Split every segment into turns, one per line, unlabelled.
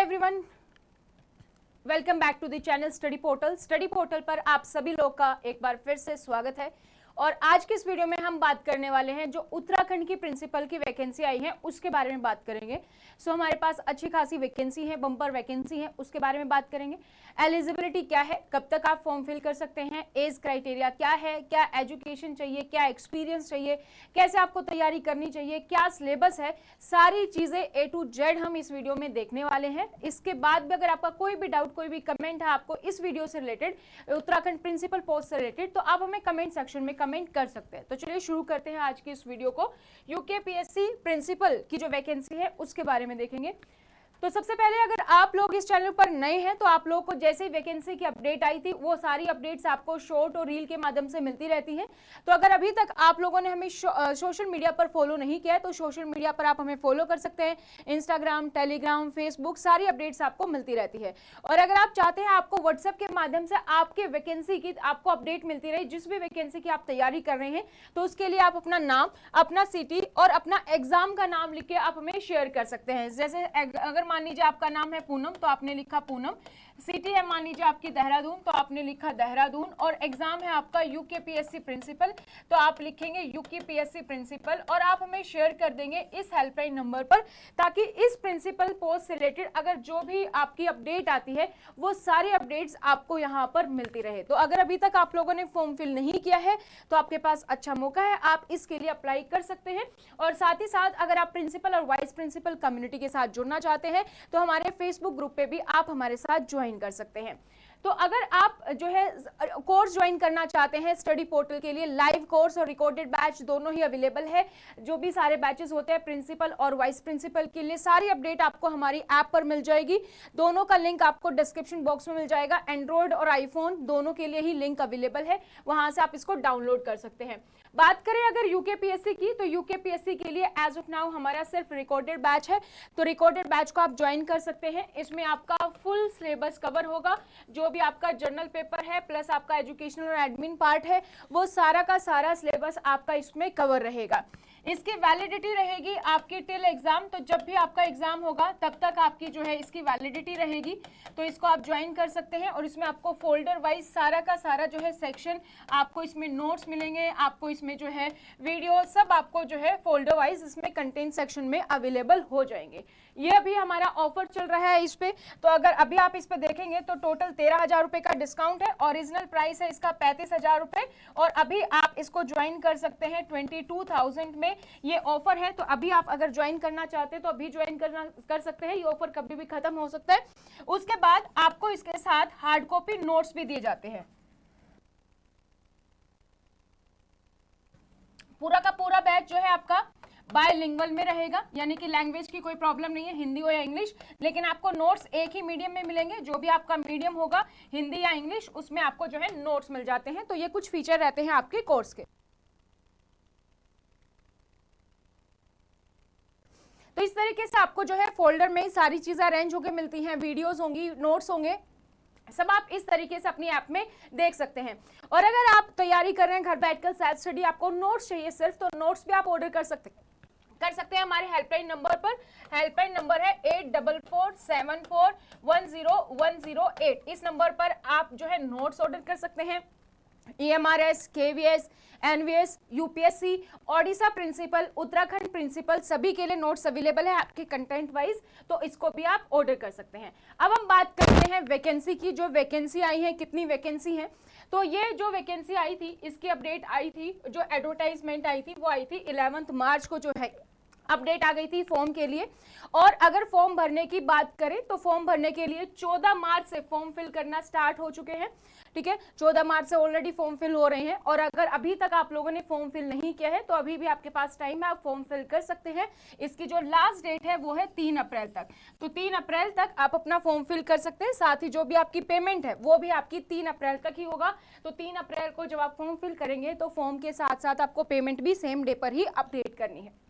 Everyone, welcome back to the channel study portal. Study portal पर आप सभी लोग का एक बार फिर से स्वागत है। और आज के इस वीडियो में हम बात करने वाले हैं जो उत्तराखंड की प्रिंसिपल की वैकेंसी आई है उसके बारे में बात करेंगे। सो हमारे पास अच्छी खासी वैकेंसी है, बम्पर वैकेंसी है, उसके बारे में बात करेंगे। एलिजिबिलिटी क्या है, कब तक आप फॉर्म फिल कर सकते हैं, एज क्राइटेरिया क्या है, क्या एजुकेशन चाहिए, क्या एक्सपीरियंस चाहिए, कैसे आपको तैयारी करनी चाहिए, क्या सिलेबस है, सारी चीजें A to Z हम इस वीडियो में देखने वाले हैं। इसके बाद भी अगर आपका कोई भी डाउट, कोई भी कमेंट है आपको इस वीडियो से रिलेटेड, उत्तराखंड प्रिंसिपल पोस्ट से रिलेटेड, तो आप हमें कमेंट सेक्शन में कमेंट कर सकते हैं। तो चलिए शुरू करते हैं आज की इस वीडियो को। यूकेपीएससी प्रिंसिपल की जो वैकेंसी है उसके बारे में देखेंगे। तो सबसे पहले अगर आप लोग इस चैनल पर नए हैं तो आप लोगों को जैसे ही वैकेंसी की अपडेट आई थी वो सारी अपडेट्स आपको शॉर्ट और रील के माध्यम से मिलती रहती हैं। तो अगर अभी तक आप लोगों ने हमें सोशल मीडिया पर फॉलो नहीं किया है तो सोशल मीडिया पर आप हमें फॉलो कर सकते हैं। इंस्टाग्राम, टेलीग्राम, फेसबुक, सारी अपडेट्स आपको मिलती रहती है। और अगर आप चाहते हैं आपको व्हाट्सएप के माध्यम से आपके वैकेंसी की आपको अपडेट मिलती रहे, जिस भी वैकेंसी की आप तैयारी कर रहे हैं, तो उसके लिए आप अपना नाम, अपना सिटी और अपना एग्जाम का नाम लिख के आप हमें शेयर कर सकते हैं। जैसे अगर मान लीजिए आपका नाम है पूनम तो आपने लिखा पूनम, सिटी है मान लीजिए आपकी देहरादून तो आपने लिखा देहरादून, और एग्जाम है आपका यूकेपीएससी प्रिंसिपल तो आप लिखेंगे यूकेपीएससी प्रिंसिपल, और आप हमें शेयर कर देंगे इस हेल्पलाइन नंबर पर, ताकि इस प्रिंसिपल पोस्ट से रिलेटेड अगर जो भी आपकी अपडेट आती है वो सारी अपडेट्स आपको यहाँ पर मिलती रहे। तो अगर अभी तक आप लोगों ने फॉर्म फिल नहीं किया है तो आपके पास अच्छा मौका है, आप इसके लिए अप्लाई कर सकते हैं। और साथ ही साथ अगर आप प्रिंसिपल और वाइस प्रिंसिपल कम्युनिटी के साथ जुड़ना चाहते हैं तो हमारे फेसबुक ग्रुप पे भी आप हमारे साथ ज्वाइन कर सकते हैं। तो अगर आप जो है कोर्स ज्वाइन करना चाहते हैं स्टडी पोर्टल के लिए, लाइव कोर्स और रिकॉर्डेड बैच दोनों ही अवेलेबल है। जो भी सारे बैचेस होते हैं प्रिंसिपल और वाइस प्रिंसिपल के लिए, सारी अपडेट आपको हमारी ऐप पर मिल जाएगी। दोनों का लिंक आपको डिस्क्रिप्शन बॉक्स में मिल जाएगा। एंड्रॉइड और आईफोन दोनों के लिए ही लिंक अवेलेबल है, वहां से आप इसको डाउनलोड कर सकते हैं। बात करें अगर यूकेपीएससी की, तो यूकेपीएससी के लिए एज ऑफ नाउ हमारा सिर्फ रिकॉर्डेड बैच है, तो रिकॉर्डेड बैच को आप ज्वाइन कर सकते हैं। इसमें आपका फुल सिलेबस कवर होगा, जो भी आपका जर्नल पेपर है प्लस आपका एजुकेशनल और एडमिन पार्ट है वो सारा का सारा सिलेबस आपका इसमें कवर रहेगा। इसकी वैलिडिटी रहेगी आपकी टिल एग्जाम, तो जब भी आपका एग्जाम होगा तब तक आपकी जो है इसकी वैलिडिटी रहेगी। तो इसको आप ज्वाइन कर सकते हैं, और इसमें आपको फोल्डर वाइज सारा का सारा जो है सेक्शन, आपको इसमें नोट्स मिलेंगे, आपको इसमें जो है वीडियो, सब आपको जो है फोल्डर वाइज इसमें कंटेंट सेक्शन में अवेलेबल हो जाएंगे। ये अभी हमारा ऑफर चल रहा है इस पे, तो अगर अभी आप इस पे देखेंगे तो टोटल 13,000 रुपए का डिस्काउंट है। ओरिजिनल प्राइस है इसका 35,000 रुपए, और अभी आप इसको ज्वाइन कर सकते हैं 22,000 में। ये ऑफर है, तो अभी आप अगर ज्वाइन करना चाहते हैं तो अभी ज्वाइन कर सकते हैं। ये ऑफर कभी भी खत्म हो सकता है। उसके बाद आपको इसके साथ हार्ड कॉपी नोट्स भी दिए जाते हैं। पूरा का पूरा बैच जो है आपका बायलिंगुअल में रहेगा, यानी कि लैंग्वेज की कोई प्रॉब्लम नहीं है, हिंदी हो या इंग्लिश, लेकिन आपको नोट्स एक ही मीडियम में मिलेंगे। जो भी आपका मीडियम होगा हिंदी या इंग्लिश, उसमें आपको जो है नोट्स मिल जाते हैं। तो ये कुछ फीचर रहते हैं आपके कोर्स के। तो इस तरीके से आपको जो है फोल्डर में सारी चीजें अरेंज होकर मिलती हैं, वीडियोस होंगी, नोट्स होंगे, सब आप इस तरीके से अपनी ऐप में देख सकते हैं। और अगर आप तैयारी कर रहे हैं घर बैठकर सेल्फ स्टडी, आपको नोट्स चाहिए सिर्फ, तो नोट्स भी आप ऑर्डर कर सकते हैं हमारे हेल्पलाइन नंबर पर। हेल्पलाइन नंबर है 8447410108। इस नंबर पर आप जो है नोट्स ऑर्डर कर सकते हैं। EMRS, KVS, NVS, UPSC, Odisha principal, Uttarakhand principal, सभी के लिए नोट्स अवेलेबल है आपके कंटेंट वाइज, तो इसको भी आप ऑर्डर कर सकते हैं। अब हम बात करते हैं वैकेंसी की। जो वैकेंसी आई है, कितनी वैकेंसी है, तो ये जो वैकेंसी आई थी इसकी अपडेट आई थी, जो एडवर्टाइजमेंट आई थी वो आई थी 11 मार्च को, जो है अपडेट आ गई थी फॉर्म के लिए। और अगर फॉर्म भरने की बात करें तो फॉर्म भरने के लिए 14 मार्च से फॉर्म फिल करना स्टार्ट हो चुके हैं। ठीक है, 14 मार्च से ऑलरेडी फॉर्म फिल हो रहे हैं। और अगर अभी तक आप लोगों ने फॉर्म फिल नहीं किया है तो अभी भी आपके पास टाइम है, आप फॉर्म फिल कर सकते हैं। इसकी जो लास्ट डेट है वो है 3 अप्रैल तक, तो 3 अप्रैल तक आप अपना फॉर्म फिल कर सकते हैं। साथ ही जो भी आपकी पेमेंट है वो भी आपकी 3 अप्रैल तक ही होगा। तो 3 अप्रैल को जब आप फॉर्म फिल करेंगे तो फॉर्म के साथ साथ आपको पेमेंट भी सेम डे पर ही अपडेट करनी है।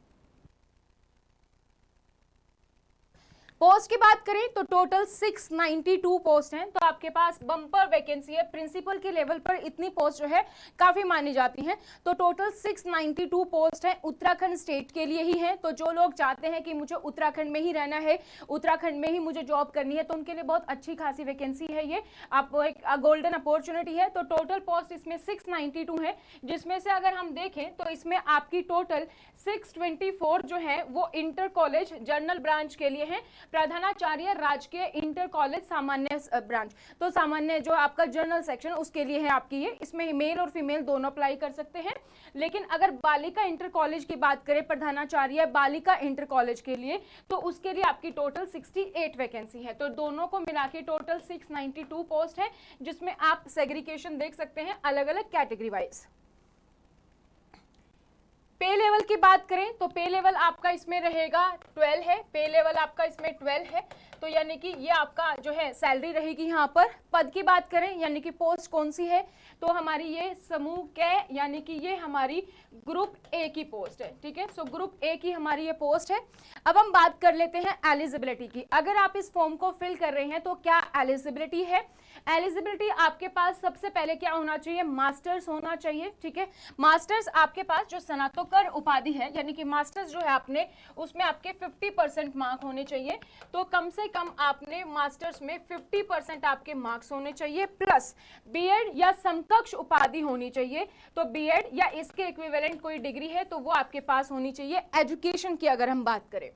पोस्ट की बात करें तो टोटल 692 पोस्ट हैं। तो आपके पास बम्पर वैकेंसी है, प्रिंसिपल के लेवल पर इतनी पोस्ट जो है काफी मानी जाती हैं। तो टोटल 692 पोस्ट है, उत्तराखंड स्टेट के लिए ही है। तो जो लोग चाहते हैं कि मुझे उत्तराखंड में ही रहना है, उत्तराखंड में ही मुझे जॉब करनी है, तो उनके लिए बहुत अच्छी खासी वैकेंसी है ये, आपको एक गोल्डन अपॉर्चुनिटी है। तो टोटल पोस्ट इसमें 692 है, जिसमें से अगर हम देखें तो इसमें आपकी टोटल 624 जो है वो इंटर कॉलेज जर्नल ब्रांच के लिए है, प्रधानाचार्य राजकीय इंटर कॉलेज सामान्य ब्रांच, तो सामान्य जो आपका जर्नल सेक्शन उसके लिए है आपकी ये। इसमें मेल और फीमेल दोनों अप्लाई कर सकते हैं। लेकिन अगर बालिका इंटर कॉलेज की बात करें, प्रधानाचार्य बालिका इंटर कॉलेज के लिए, तो उसके लिए आपकी टोटल 68 वैकेंसी है। तो दोनों को मिला के टोटल 692 पोस्ट है, जिसमें आप सेग्रीगेशन देख सकते हैं अलग अलग कैटेगरी वाइज। पे लेवल की बात करें तो पे लेवल आपका इसमें रहेगा 12 है, पे लेवल आपका इसमें 12 है। तो यानी कि ये आपका जो है सैलरी रहेगी यहाँ पर। पद की बात करें यानी कि पोस्ट कौन सी है, तो हमारी ये समूह के यानी कि ये हमारी ग्रुप ए की पोस्ट है, ठीक है। सो ग्रुप ए की हमारी ये पोस्ट है। अब हम बात कर लेते हैं एलिजिबिलिटी की। अगर आप इस फॉर्म को फिल कर रहे हैं तो क्या एलिजिबिलिटी है। एलिजिबिलिटी आपके पास सबसे पहले क्या होना चाहिए, मास्टर्स होना चाहिए, ठीक है। मास्टर्स आपके पास जो स्नातकोत्तर उपाधि है यानी कि मास्टर्स जो है आपने, उसमें आपके 50% मार्क होने चाहिए। तो कम से कम आपने मास्टर्स में 50% आपके मार्क्स होने चाहिए, प्लस बीएड या समकक्ष उपाधि होनी चाहिए। तो बीएड या इसके इक्विवेलेंट कोई डिग्री है तो वो आपके पास होनी चाहिए एजुकेशन की अगर हम बात करें।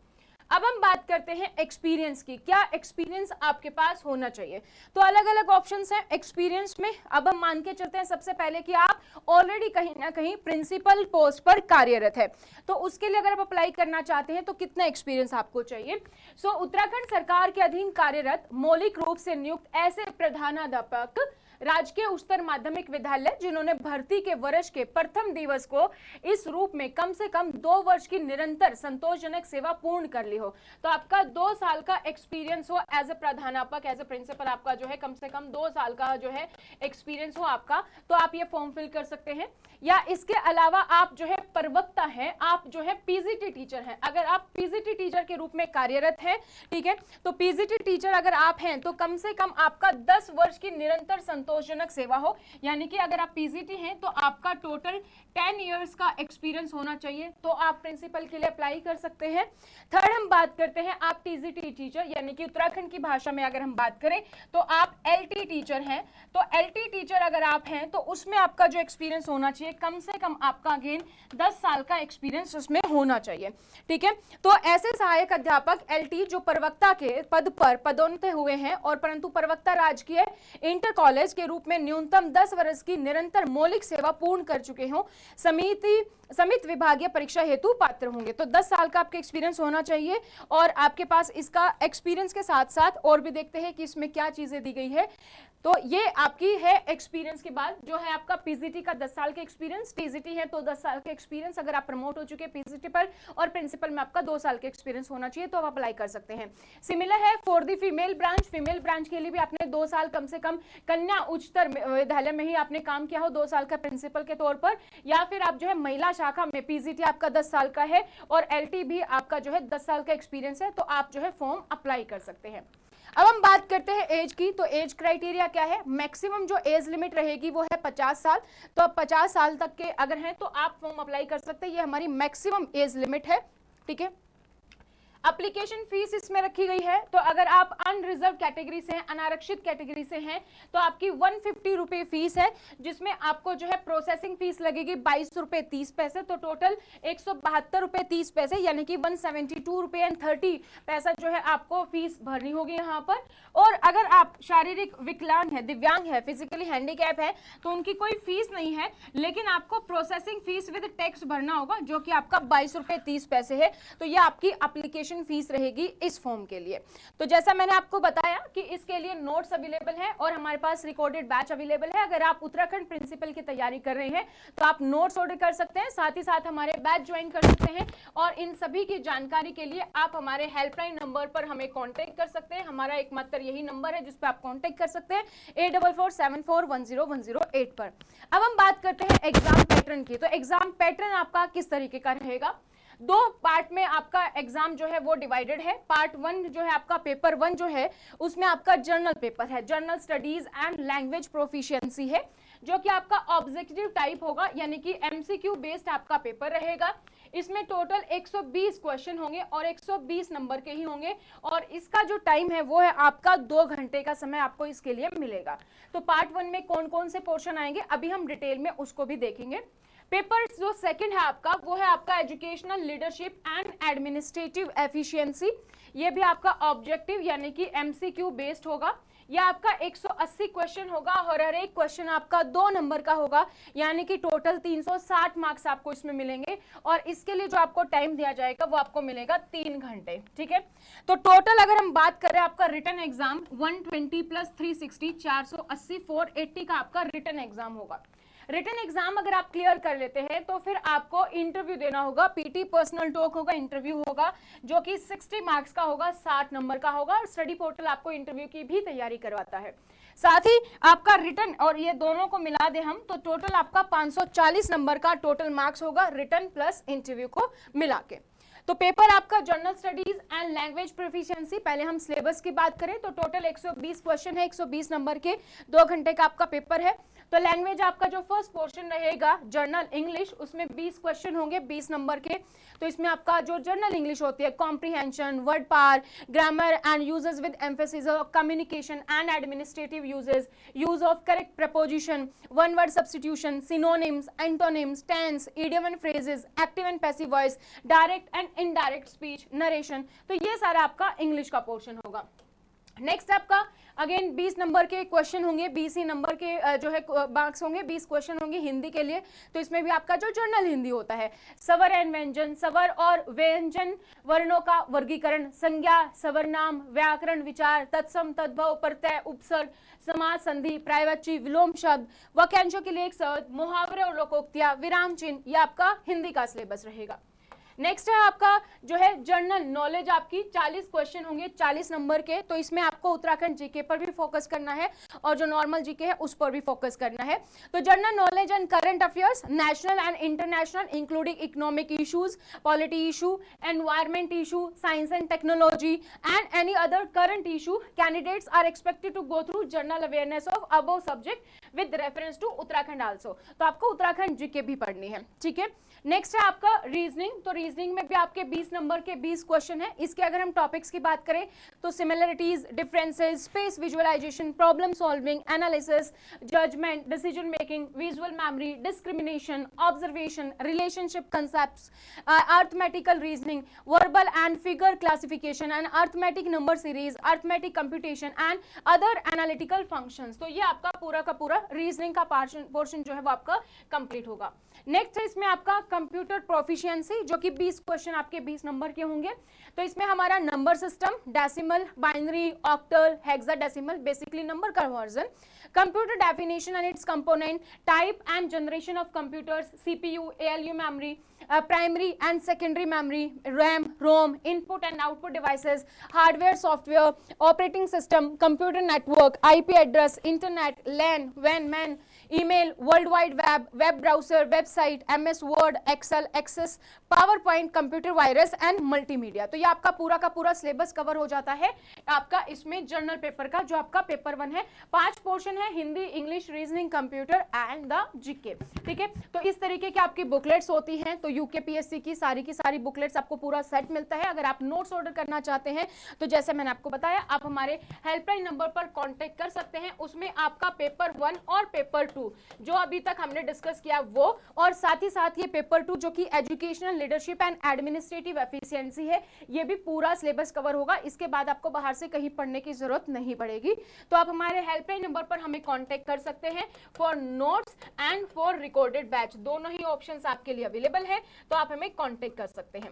अब हम बात करते हैं एक्सपीरियंस की, क्या एक्सपीरियंस आपके पास होना चाहिए। तो अलग अलग ऑप्शंस हैं एक्सपीरियंस में। अब हम मान के चलते हैं सबसे पहले कि आप ऑलरेडी कहीं ना कहीं प्रिंसिपल पोस्ट पर कार्यरत है, तो उसके लिए अगर आप अप्लाई करना चाहते हैं तो कितना एक्सपीरियंस आपको चाहिए। सो उत्तराखंड सरकार के अधीन कार्यरत मौलिक रूप से नियुक्त ऐसे प्रधानाध्यापक राजकीय उच्चतर माध्यमिक विद्यालय जिन्होंने भर्ती के वर्ष के प्रथम दिवस को इस रूप में कम से कम 2 वर्ष की निरंतर संतोषजनक सेवा पूर्ण कर ली हो। तो आपका 2 साल का एक्सपीरियंस हो एज ए प्रधानाध्यापक, एज ए प्रिंसिपल, आपका जो है कम से कम 2 साल का जो है एक्सपीरियंस हो आपका, तो आप ये फॉर्म फिल कर सकते हैं। या इसके अलावा आप जो है प्रवक्ता हैं, आप जो है पीजीटी टीचर हैं, अगर आप पीजीटी टीचर के रूप में कार्यरत हैं, ठीक है, तो पीजीटी टीचर अगर आप हैं तो कम से कम आपका 10 वर्ष की निरंतर संतोषजनक सेवा हो। यानी कि अगर आप पीजीटी हैं तो आपका टोटल 10 इयर्स का एक्सपीरियंस होना चाहिए, तो आप प्रिंसिपल के लिए अप्लाई कर सकते हैं। थर्ड हम बात करते हैं आप टीजीटी टीचर यानी कि उत्तराखंड की भाषा में अगर हम बात करें तो आप एलटी टीचर हैं। तो एलटी टीचर अगर आप हैं तो उसमें आपका जो एक्सपीरियंस होना चाहिए कम से कम आपका अगेन 10 साल का एक्सपीरियंस उसमें होना चाहिए, ठीक है। तो ऐसे सहायक अध्यापक एलटी जो प्रवक्ता के पद पर पदोन्नत हुए हैं और परंतु प्रवक्ता राजकीय इंटर कॉलेज के रूप में न्यूनतम 10 वर्ष की निरंतर मौलिक सेवा पूर्ण कर चुके हों, समित विभागीय परीक्षा हेतु पात्र होंगे। तो 10 साल का आपका एक्सपीरियंस होना चाहिए। और आपके पास इसका एक्सपीरियंस के साथ साथ और भी देखते हैं कि इसमें क्या चीजें दी गई है। तो ये आपकी है एक्सपीरियंस के बाद जो है आपका पीजीटी का 10 साल का एक्सपीरियंस, टीजीटी है तो 10 साल का एक्सपीरियंस, अगर आप प्रमोट हो चुके हैं पीजीटी पर, और प्रिंसिपल में आपका 2 साल का एक्सपीरियंस होना चाहिए तो आप अप्लाई कर सकते हैं। सिमिलर है for the female branch, female branch के लिए भी आपने 2 साल कम से कम कन्या उच्चतर विद्यालय में ही आपने काम किया हो 2 साल का प्रिंसिपल के तौर पर, या फिर आप जो है महिला शाखा में पीजीटी आपका 10 साल का है और एलटी भी आपका जो है 10 साल का एक्सपीरियंस है, तो आप जो है फॉर्म अप्लाई कर सकते हैं। अब हम बात करते हैं एज की। तो एज क्राइटेरिया क्या है, मैक्सिमम जो एज लिमिट रहेगी वो है 50 साल। तो अब 50 साल तक के अगर हैं तो आप फॉर्म अप्लाई कर सकते हैं, ये हमारी मैक्सिमम एज लिमिट है, ठीक है। एप्लीकेशन फीस इसमें रखी गई है। तो अगर आप अनरिजर्व कैटेगरी से हैं, अनारक्षित कैटेगरी से हैं, तो आपकी 150 रुपये फीस है, जिसमें आपको जो है प्रोसेसिंग फीस लगेगी 22 रुपये 30 पैसे। तो टोटल 172 रुपये 30 पैसे यानी कि 172 रुपये एंड 30 पैसा जो है आपको फीस भरनी होगी यहाँ पर। और अगर आप शारीरिक विकलांग है, दिव्यांग है, फिजिकली हैंडीकैप है, तो उनकी कोई फीस नहीं है, लेकिन आपको प्रोसेसिंग फीस विद टैक्स भरना होगा जो कि आपका 22 रुपये 30 पैसे है। तो ये आपकी एप्लीकेशन फीस रहेगी इस फॉर्म के लिए। तो जैसा मैंने आपको बताया कि इसके लिए नोट्स अवेलेबल है और हमारे पास रिकॉर्डेड बैच अवेलेबल है। अगर आप उत्तराखंड प्रिंसिपल की तैयारी कर रहे हैं तो आप नोट्स ऑर्डर कर सकते हैं, साथ ही साथ हमारे बैच ज्वाइन कर सकते हैं। और इन सभी की जानकारी के लिए आप हमारे हेल्पलाइन नंबर पर हमें कांटेक्ट कर सकते हैं। हमारा एकमात्र यही नंबर है जिस पर आप कांटेक्ट कर सकते हैं 8447410108 पर। अब हम बात करते हैं एग्जाम पैटर्न की। तो एग्जाम पैटर्न आपका किस तरीके का रहेगा। दो पार्ट में आपका एग्जाम जो है वो डिवाइडेड है। पार्ट 1 जो है आपका पेपर 1 जो है उसमें आपका जर्नल पेपर है, journal studies and language proficiency है, जो कि आपका ऑब्जेक्टिव टाइप होगा, यानी कि एमसीक्यू बेस्ड आपका पेपर रहेगा। इसमें टोटल 120 क्वेश्चन होंगे और 120 नंबर के ही होंगे, और इसका जो टाइम है वो है आपका 2 घंटे का समय आपको इसके लिए मिलेगा। तो पार्ट 1 में कौन कौन से पोर्शन आएंगे अभी हम डिटेल में उसको भी देखेंगे। पेपर जो सेकंड है आपका वो है आपका educational leadership and administrative efficiency. ये भी आपका ऑब्जेक्टिव यानी कि एमसीक्यू बेस्ड होगा। यह आपका 180 क्वेश्चन होगा और हर एक क्वेश्चन आपका 2 नंबर का होगा, यानी कि टोटल 360 मार्क्स आपको इसमें मिलेंगे, और इसके लिए जो आपको टाइम दिया जाएगा वो आपको मिलेगा 3 घंटे। ठीक है, तो टोटल अगर हम बात करें आपका रिटन एग्जाम 120 + 360 480 480 का आपका रिटन एग्जाम होगा। रिटन एग्जाम अगर आप क्लियर कर लेते हैं तो फिर आपको इंटरव्यू देना होगा, पीटी पर्सनल टॉक होगा, इंटरव्यू होगा जो कि 60 मार्क्स का होगा, 60 नंबर का होगा, और स्टडी पोर्टल आपको इंटरव्यू की भी तैयारी करवाता है। साथ ही आपका रिटन और ये दोनों को मिला दे हम तो टोटल आपका 540 नंबर का टोटल मार्क्स होगा रिटन प्लस इंटरव्यू को मिला के। तो पेपर आपका general studies and language proficiency, पहले हम सिलेबस की बात करें तो टोटल 120 क्वेश्चन है, 120 नंबर के, 2 घंटे का आपका पेपर है। तो लैंग्वेज आपका जो फर्स्ट पोर्शन रहेगा जर्नल इंग्लिश, उसमें 20 क्वेश्चन होंगे 20 नंबर के। तो इसमें आपका जो जर्नल इंग्लिश होती है, comprehension, word power, grammar and usages with emphasis of communication and administrative usages, use of correct preposition, one word substitution, synonyms, antonyms, tense, idiom and phrases, active and passive voice, direct and indirect speech, narration. तो ये सारा आपका English का portion होगा। Next आपका again 20 number के question होंगे, 20 ही number के जो है मार्क्स होंगे, 20 क्वेश्चन होंगे हिंदी के लिए। तो इसमें भी आपका जो जर्नल हिंदी होता है, स्वर एंड व्यंजन, स्वर और व्यंजन वर्णों का वर्गीकरण, संज्ञा, सर्वनाम, व्याकरण, विचार, तत्सम, तद्भव, प्रत्यय, उपसर्ग, समास, संधि, प्रायवाची, विलोम शब्द, वाक्यांशों के लिए एक शब्द, मुहावरे और लोकोक्तियां, विराम चिन्ह, ये आपका हिंदी का सिलेबस रहेगा। नेक्स्ट है आपका जो है जनरल नॉलेज, आपकी 40 क्वेश्चन होंगे 40 नंबर के। तो इसमें आपको उत्तराखंड जीके पर भी फोकस करना है और जो नॉर्मल जीके है उस पर भी फोकस करना है। तो general knowledge and current affairs, national and international including economic issues, polity issue, environment issue, science and technology and any other current issue, candidates are expected to go through general awareness of above subject with reference to Uttarakhand also. तो आपको Uttarakhand GK भी पढ़नी है। ठीक है, next है आपका reasoning. तो रीजनिंग में भी आपके 20 नंबर के 20 क्वेश्चन है। इसके अगर हम टॉपिक्स की बात करें तो similarities, differences, space visualisation, problem solving, analysis, judgement, decision making, visual memory, discrimination, observation, relationship concepts, arithmetical reasoning, verbal and figure classification and arithmetic number series, arithmetic computation and other analytical functions. तो ये आपका पूरा का पूरा reasoning का portion जो है वो आपका कंप्लीट होगा। नेक्स्ट है इसमें आपका कंप्यूटर प्रोफिशिएंसी, जो कि 20 क्वेश्चन आपके 20 नंबर के होंगे। तो इसमें हमारा number system, decimal, binary, octal, hexadecimal, basically number conversion, computer definition and its component, type and generation of computers, CPU, ALU memory, primary and secondary memory, RAM, ROM, input and output devices, hardware, software, operating system, computer network, IP address, internet, LAN, वैन, MAN, email, world wide web, web browser, website, MS Word, Excel, Access, PowerPoint, computer virus and multimedia. तो ये आपका पूरा का पूरा syllabus cover हो जाता है आपका इसमें जनरल पेपर का, जो आपका पेपर 1 है। 5 पोर्शन है, Hindi, English, reasoning, computer and the GK. ठीक है, तो इस तरीके की आपकी बुकलेट्स होती हैं। तो यूकेपीएससी की सारी बुकलेट्स आपको पूरा सेट मिलता है। अगर आप नोट्स ऑर्डर करना चाहते हैं तो जैसे मैंने आपको बताया, आप हमारे हेल्पलाइन नंबर पर कॉन्टेक्ट कर सकते हैं। उसमें आपका पेपर 1 और पेपर 2 जो अभी तक हमने डिस्कस किया वो, और साथ ही साथ ये पेपर 2 जो कि educational leadership and administrative efficiency है, ये भी पूरा सिलेबस कवर होगा। इसके बाद आपको बाहर से कहीं पढ़ने की जरूरत नहीं पड़ेगी। तो आप हमारे हेल्पलाइन नंबर पर हमें कांटेक्ट कर सकते हैं for notes and for recorded batch. दोनों ही ऑप्शंस आपके लिए अवेलेबल है, तो आप हमें कांटेक्ट कर सकते हैं।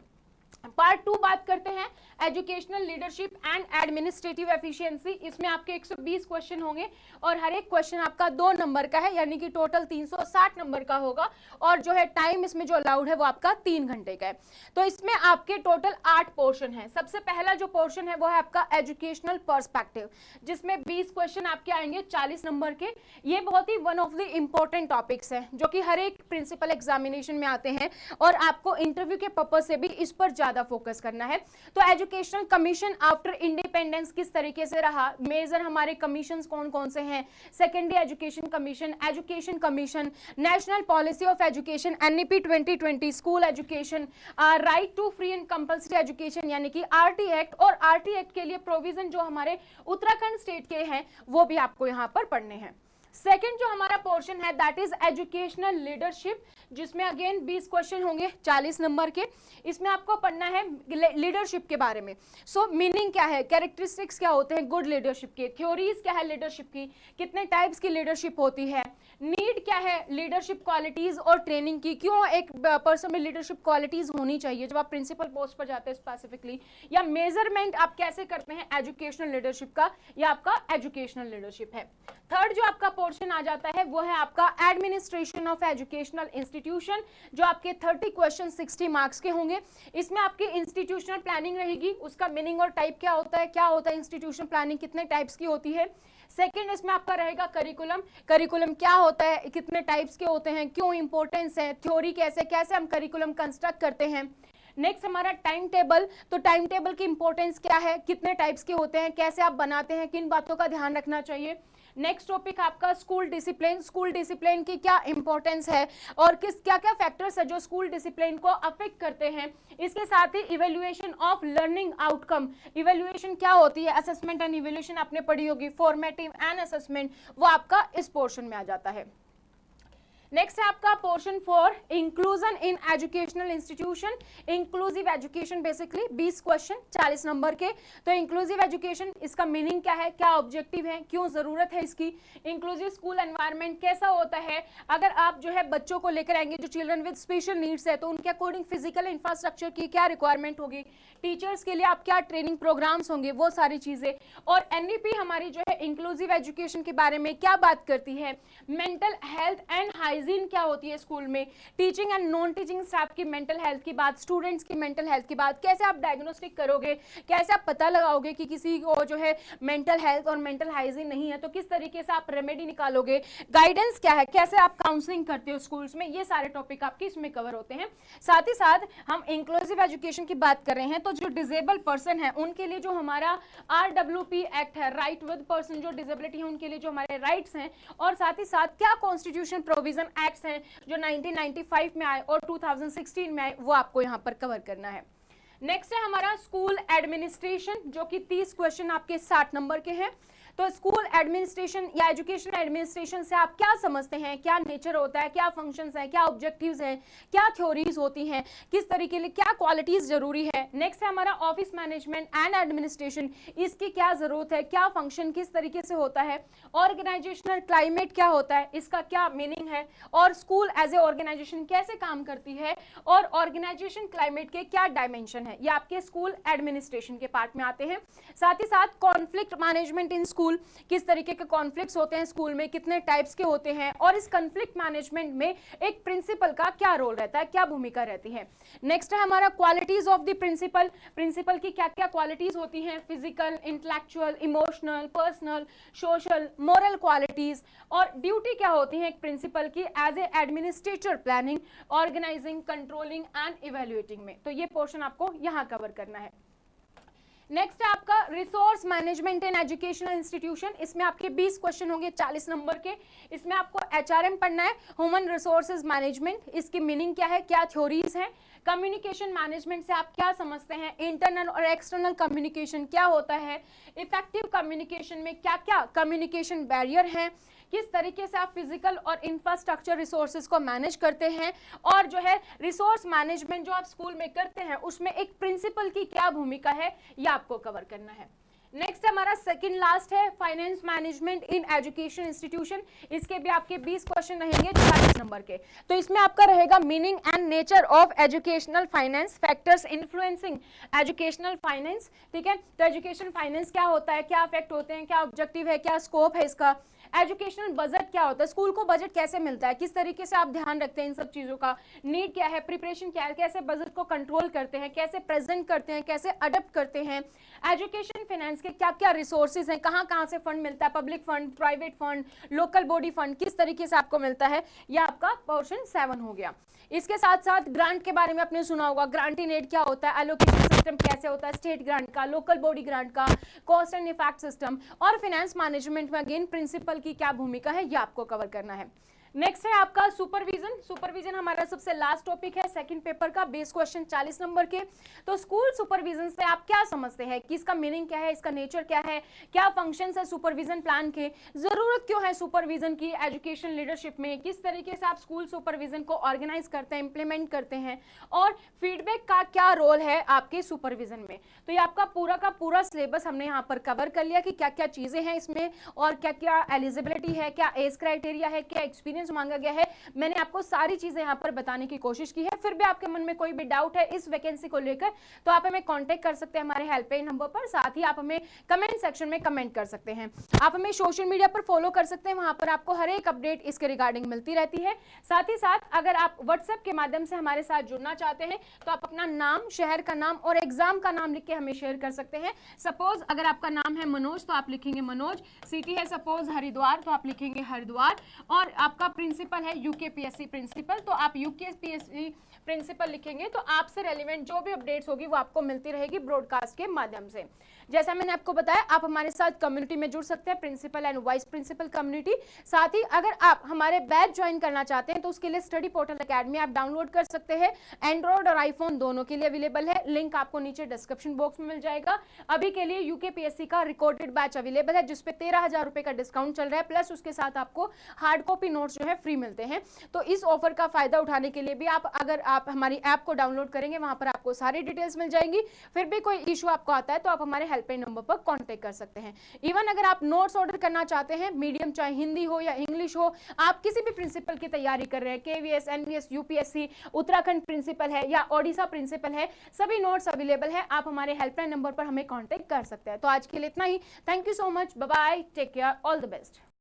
पार्ट 2 बात करते हैं educational leadership and administrative efficiency. इसमें आपके 120 क्वेश्चन होंगे और हर एक क्वेश्चन आपका 2 नंबर का है, यानी कि टोटल 360 नंबर का होगा। और जो है टाइम इसमें जो अलाउड है वो आपका 3 घंटे का है। तो इसमें आपके टोटल 8 पोर्शन है। सबसे पहला जो पोर्शन है वो है आपका एजुकेशनल पर्सपेक्टिव, जिसमें 20 क्वेश्चन आपके आएंगे 40 नंबर के। ये बहुत ही one of the important topics हैं जो कि हर एक प्रिंसिपल एग्जामिनेशन में आते हैं और आपको इंटरव्यू के पर्पज से भी इस पर ज्यादा फोकस करना है। तो एजुकेशनल कमीशन आफ्टर इंडिपेंडेंस किस तरीके से रहा, मेजर हमारे कमीशंस कौन कौन से हैं, secondary education commission, national policy of education NEP 2020, school education, right to free and compulsory education यानी कि आरटी एक्ट, और आरटी एक्ट के लिए प्रोविजन जो हमारे उत्तराखंड स्टेट के हैं वो भी आपको यहाँ पर पढ़ने हैं। सेकेंड जो हमारा पोर्शन है दैट इज एजुकेशनल लीडरशिप, जिसमें अगेन 20 क्वेश्चन होंगे 40 नंबर के। इसमें आपको पढ़ना है लीडरशिप के बारे में। सो मीनिंग क्या है, कैरेक्टरिस्टिक्स क्या होते हैं गुड लीडरशिप के, थ्योरीज क्या है लीडरशिप की, कितने टाइप्स की लीडरशिप होती है, नीड क्या है लीडरशिप क्वालिटीज और ट्रेनिंग की, क्यों एक पर्सन में लीडरशिप क्वालिटीज होनी चाहिए जब आप प्रिंसिपल पोस्ट पर जाते हैं स्पेसिफिकली, या मेजरमेंट आप कैसे करते हैं एजुकेशनल लीडरशिप का, या आपका एजुकेशनल लीडरशिप है। थर्ड जो आपका पोर्शन आ जाता है वो है आपका एडमिनिस्ट्रेशन ऑफ एजुकेशनल इंस्टीट्यूशन, जो आपके 30 क्वेश्चन 60 मार्क्स के होंगे। इसमें आपकी इंस्टीट्यूशनल प्लानिंग रहेगी, उसका मीनिंग और टाइप क्या होता है इंस्टीट्यूशनल प्लानिंग, कितने टाइप्स की होती है। सेकेंड इसमें आपका रहेगा करिकुलम क्या होता है, कितने टाइप्स के होते हैं, क्यों इंपॉर्टेंस है, थ्योरी कैसे हम करिकुलम कंस्ट्रक्ट करते हैं। नेक्स्ट हमारा टाइम टेबल, तो टाइम टेबल की इंपॉर्टेंस क्या है, कितने टाइप्स के होते हैं, कैसे आप बनाते हैं, किन बातों का ध्यान रखना चाहिए। नेक्स्ट टॉपिक आपका स्कूल डिसिप्लिन की क्या इंपॉर्टेंस है और क्या क्या फैक्टर्स है जो स्कूल डिसिप्लिन को अफेक्ट करते हैं। इसके साथ ही evaluation of learning outcome, evaluation क्या होती है, असेसमेंट एंड इवेल्युएशन आपने पढ़ी होगी, फॉर्मेटिव एंड असेसमेंट, वो आपका इस पोर्शन में आ जाता है। नेक्स्ट है आपका portion 4 inclusion in educational institution, inclusive education, basically 20 question 40 number के। तो इंक्लूसिव एजुकेशन इसका मीनिंग क्या है, क्या ऑब्जेक्टिव है, क्यों जरूरत है इसकी। इंक्लूसिव स्कूल एनवायरनमेंट कैसा होता है, अगर आप जो है बच्चों को लेकर आएंगे जो चिल्ड्रन विद स्पेशल नीड्स है तो उनके अकॉर्डिंग फिजिकल इंफ्रास्ट्रक्चर की क्या रिक्वायरमेंट होगी, टीचर्स के लिए आप क्या ट्रेनिंग प्रोग्राम्स होंगे, वो सारी चीजें। और एनईपी हमारी जो है इंक्लूसिव एजुकेशन के बारे में क्या बात करती है, मेंटल हेल्थ एंड हाइजीन क्या होती है स्कूल में, teaching and non teaching staff की मेंटल हेल्थ की बात, स्टूडेंट्स की मेंटल हेल्थ की बात, कैसे आप डायग्नोस्टिक करोगे, कैसे आप पता लगाओगे कि किसी को जो है मेंटल हेल्थ और मेंटल हाइजीन नहीं है तो किस तरीके से आप रेमेडी निकालोगे, गाइडेंस क्या है, कैसे आप काउंसलिंग करते हो स्कूल्स में, ये सारे टॉपिक आपके इसमें कवर होते हैं। साथ ही साथ हम इंक्लूसिव एजुकेशन की बात कर रहे हैं तो जो डिसेबल पर्सन है उनके लिए जो हमारा RWP एक्ट है, राइट विद पर्सन, जो डिसेबिलिटी है उनके लिए जो हमारे राइट्स हैं, और साथ ही साथ क्या कॉन्स्टिट्यूशन प्रोविजन एक्ट्स हैं जो 1995 में आए और 2016 में आए, वो आपको यहाँ पर कवर करना है। नेक्स्ट है हमारा स्कूल एडमिनिस्ट्रेशन, जो कि 30 क्वेश्चन आपके 60 नंबर के हैं। तो स्कूल एडमिनिस्ट्रेशन या एजुकेशन एडमिनिस्ट्रेशन से आप क्या समझते हैं, क्या नेचर होता है, क्या फंक्शंस हैं, क्या ऑब्जेक्टिव्स हैं, क्या थ्योरीज होती हैं, किस तरीके लिए क्या क्वालिटीज जरूरी है। नेक्स्ट है हमारा ऑफिस मैनेजमेंट एंड एडमिनिस्ट्रेशन, इसकी क्या जरूरत है, क्या फंक्शन किस तरीके से होता है, ऑर्गेनाइजेशनल क्लाइमेट क्या होता है, इसका क्या मीनिंग है, और स्कूल एज ए ऑर्गेनाइजेशन कैसे काम करती है, और ऑर्गेनाइजेशन क्लाइमेट के क्या डायमेंशन है, ये आपके स्कूल एडमिनिस्ट्रेशन के पार्ट में आते हैं। साथ ही साथ कॉन्फ्लिक्ट मैनेजमेंट इन स्कूल, किस तरीके के कॉन्फ्लिक्ट्स होते हैं स्कूल में, कितने टाइप्स के होते हैं, और इस कॉन्फ्लिक्ट मैनेजमेंट में एक प्रिंसिपल का क्या रोल रहता है, क्या भूमिका रहती है। नेक्स्ट है हमारा क्वालिटीज ऑफ द प्रिंसिपल की क्या क्या क्वालिटीज होती हैं, physical, intellectual, emotional, personal, social, moral qualities, और ड्यूटी क्या होती है एक प्रिंसिपल की as a administrator, planning, organising, controlling and evaluating में। तो ये पोर्शन आपको यहाँ कवर करना है। नेक्स्ट है आपका resource management in educational institution, इसमें आपके 20 क्वेश्चन होंगे 40 नंबर के। इसमें आपको HRM पढ़ना है, ह्यूमन रिसोर्सेज मैनेजमेंट, इसकी मीनिंग क्या है, क्या थ्योरीज हैं। कम्युनिकेशन मैनेजमेंट से आप क्या समझते हैं, इंटरनल और एक्सटर्नल कम्युनिकेशन क्या होता है, इफेक्टिव कम्युनिकेशन में क्या क्या कम्युनिकेशन बैरियर हैं, किस तरीके से आप फिजिकल और इंफ्रास्ट्रक्चर रिसोर्सेज को मैनेज करते हैं, और जो है रिसोर्स मैनेजमेंट जो आप स्कूल में करते हैं उसमें एक प्रिंसिपल की क्या भूमिका है, ये आपको कवर करना है। नेक्स्ट हमारा हमारा सेकंड लास्ट है finance management in education institution. इसके भी आपके 20 क्वेश्चन रहेंगे 40 नंबर के। तो इसमें आपका रहेगा meaning and nature of educational finance, factors influencing educational finance. ठीक है, तो एजुकेशन फाइनेंस क्या होता है, क्या इफेक्ट होते हैं, क्या ऑब्जेक्टिव है, क्या स्कोप है इसका। एजुकेशनल बजट क्या होता है, स्कूल को बजट कैसे मिलता है, किस तरीके से आप ध्यान रखते हैं इन सब चीजों का, नीड क्या है, प्रिपरेशन क्या है, कैसे बजट को कंट्रोल करते हैं, कैसे प्रेजेंट करते हैं, कैसे अडप्ट करते हैं। एजुकेशन फाइनेंस के क्या क्या रिसोर्सेज हैं, कहाँ कहाँ से फंड मिलता है, public fund, private fund, local body fund, किस तरीके से आपको मिलता है। यह आपका पोर्शन 7 हो गया। इसके साथ साथ ग्रांट के बारे में आपने सुना होगा, ग्रांट इन एड क्या होता है, एलोकेशन सिस्टम कैसे होता है, स्टेट ग्रांट का, लोकल बॉडी ग्रांट का, कॉस्ट एंड इफेक्ट सिस्टम, और फाइनेंस मैनेजमेंट में अगेन प्रिंसिपल की क्या भूमिका है, ये आपको कवर करना है। नेक्स्ट है आपका सुपरविजन। सुपरविजन हमारा सबसे लास्ट टॉपिक है सेकंड पेपर का, बेस क्वेश्चन 40 नंबर के। तो स्कूल सुपरविजन से आप क्या समझते हैं कि इसका मीनिंग क्या है, इसका नेचर क्या है, क्या फंक्शंस है सुपरविजन प्लान के, जरूरत क्यों है सुपरविजन की एजुकेशन लीडरशिप में, किस तरीके से आप स्कूल सुपरविजन को ऑर्गेनाइज करते हैं, इंप्लीमेंट करते हैं, और फीडबैक का क्या रोल है आपके सुपरविजन में। तो ये आपका पूरा का पूरा सिलेबस हमने यहाँ पर कवर कर लिया कि क्या क्या चीजें हैं इसमें, और क्या क्या एलिजिबिलिटी है, क्या एज क्राइटेरिया है, क्या एक्सपीरियंस मांगा गया है। मैंने आपको सारी चीजें यहां पर बताने की कोशिश की है। फिर भी आपके मन में कोई भी डाउट है इस वैकेंसी को लेकर तो आप हमें कांटेक्ट कर सकते हैं हमारे हेल्पलाइन नंबर पर, साथ ही आप हमें कमेंट सेक्शन में कमेंट कर सकते हैं। आप हमें सोशल मीडिया पर फॉलो कर सकते हैं, वहां पर आपको हर एक अपडेट इसके रिगार्डिंग मिलती रहती है। साथ ही साथ अगर आप व्हाट्सएप के माध्यम से हमारे साथ जुड़ना चाहते हैं तो आप अपना नाम, शहर का नाम और एग्जाम का नाम लिख के हमें शेयर कर सकते हैं। सपोज अगर आपका नाम है मनोज तो आप लिखेंगे मनोज, सिटी है सपोज हरिद्वार तो आप लिखेंगे हरिद्वार, और आपका प्रिंसिपल है यूकेपीएससी प्रिंसिपल तो आप यूकेपीएससी प्रिंसिपल लिखेंगे। तो आपसे रेलिवेंट जो भी अपडेट्स होगी वो आपको मिलती रहेगी ब्रॉडकास्ट के माध्यम से। जैसा मैंने आपको बताया, आप हमारे साथ कम्युनिटी में जुड़ सकते हैं, principal and vice principal community. साथ ही अगर आप हमारे बैच ज्वाइन करना चाहते हैं तो उसके लिए स्टडी पोर्टल एकेडमी आप डाउनलोड कर सकते हैं। एंड्रॉइड और आईफोन दोनों के लिए अवेलेबल है, लिंक आपको नीचे डिस्क्रिप्शन बॉक्स में मिल जाएगा। अभी के लिए यूकेपीएससी का रिकॉर्डेड बैच अवेलेबल है जिसपे 13,000 रुपए का डिस्काउंट चल रहा है, प्लस उसके साथ आपको हार्ड कॉपी नोट्स जो है फ्री मिलते हैं। तो इस ऑफर का फायदा उठाने के लिए भी अगर आप हमारी ऐप को डाउनलोड करेंगे, वहां पर आपको सारी डिटेल्स मिल जाएंगी। फिर भी कोई इशू आपको आता है तो आप हमारे हेल्पलाइन नंबर पर कांटेक्ट कर सकते हैं। इवन अगर आप नोट्स ऑर्डर करना चाहते हैं, मीडियम चाहे हिंदी हो या इंग्लिश हो, आप किसी भी प्रिंसिपल की तैयारी कर रहे हैं, KVS, NVS, UPSC, Uttarakhand principal है या ओडिशा प्रिंसिपल है, सभी नोट्स अवेलेबल है। आप हमारे हेल्पलाइन नंबर पर हमें कांटेक्ट कर सकते हैं। तो आज के लिए इतना ही। Thank you so much, bye bye, take care, all the best.